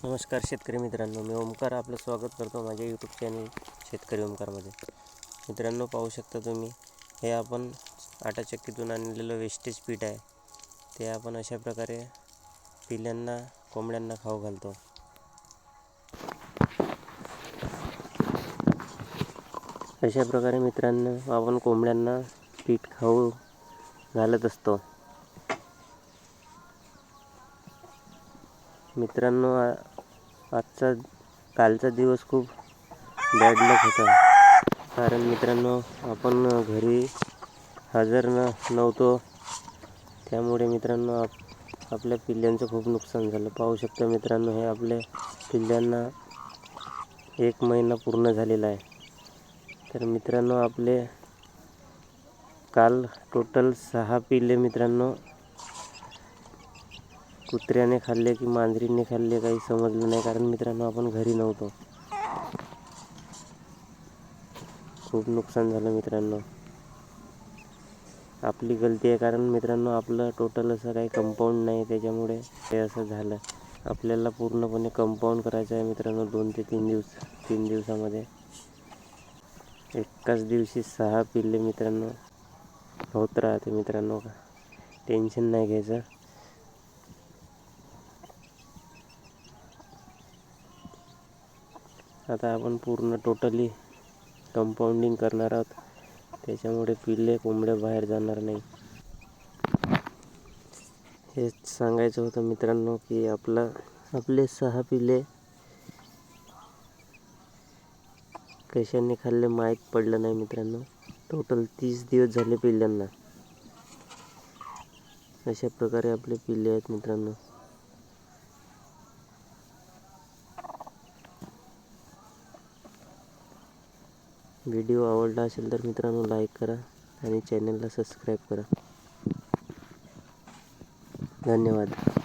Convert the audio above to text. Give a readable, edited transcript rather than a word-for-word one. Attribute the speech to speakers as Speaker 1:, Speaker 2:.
Speaker 1: नमस्कार शेतकरी मित्रांनो, मी ओमकार आपलं स्वागत करतो माझ्या यूट्यूब चॅनल शेतकरी ओमकारमध्ये. मित्रांनो, पाहू शकता तुम्ही, हे आपण आटाचक्कीतून आणलेलं वेस्टेज पीठ आहे. ते आपण अशा प्रकारे पिल्यांना कोंबड्यांना खाऊ घालतो. अशा प्रकारे मित्रांनो आपण कोंबड्यांना पीठ खाऊ घालत असतो. मित्रांनो, कालचा दिवस खूप बॅड लक होता. कारण मित्रांनो, आपण घरी हजर नव्हतो. त्यामुळे मित्रांनो आपल्या पिल्ल्यांचं खूप नुकसान झालं. पाहू शकता मित्रांनो, हे आपल्या पिल्ल्यांना 1 महिना पूर्ण झालेला आहे. तर मित्रांनो, आपले काल टोटल 6 पिल्ले मित्रांनो कुत्र्याने खाल्ले की मांजरीने खाल्ले काही समजलं नाही. कारण मित्रांनो आपण घरी नव्हतो. खूप नुकसान झालं मित्रांनो. आपली गलती आहे. कारण मित्रांनो आपलं टोटल असं काही कंपाऊंड नाही, त्याच्यामुळे हे असं झालं. आपल्याला पूर्णपणे कंपाऊंड करायचं आहे मित्रांनो 2 ते 3 दिवसामध्ये. एकाच दिवशी 6 पिल्ले मित्रांनो होत राहते मित्रांनो. टेन्शन नाही घ्यायचं. आता आपण पूर्ण टोटली कंपाऊंडिंग करणार आहोत. त्याच्यामुळे पिल्ले कोंबड्या बाहेर जाणार नाही. हेच सांगायचं होतं मित्रांनो की आपले 6 पिल्ले कशाने खाल्ले माहीत पडलं नाही मित्रांनो. टोटल 30 दिवस झाले पिल्ल्यांना. अशा प्रकारे आपले पिल्ले आहेत मित्रांनो. व्हिडिओ आवडला असेल तर मित्रांनो लाईक करा आणि चॅनलला सबस्क्राईब करा. धन्यवाद.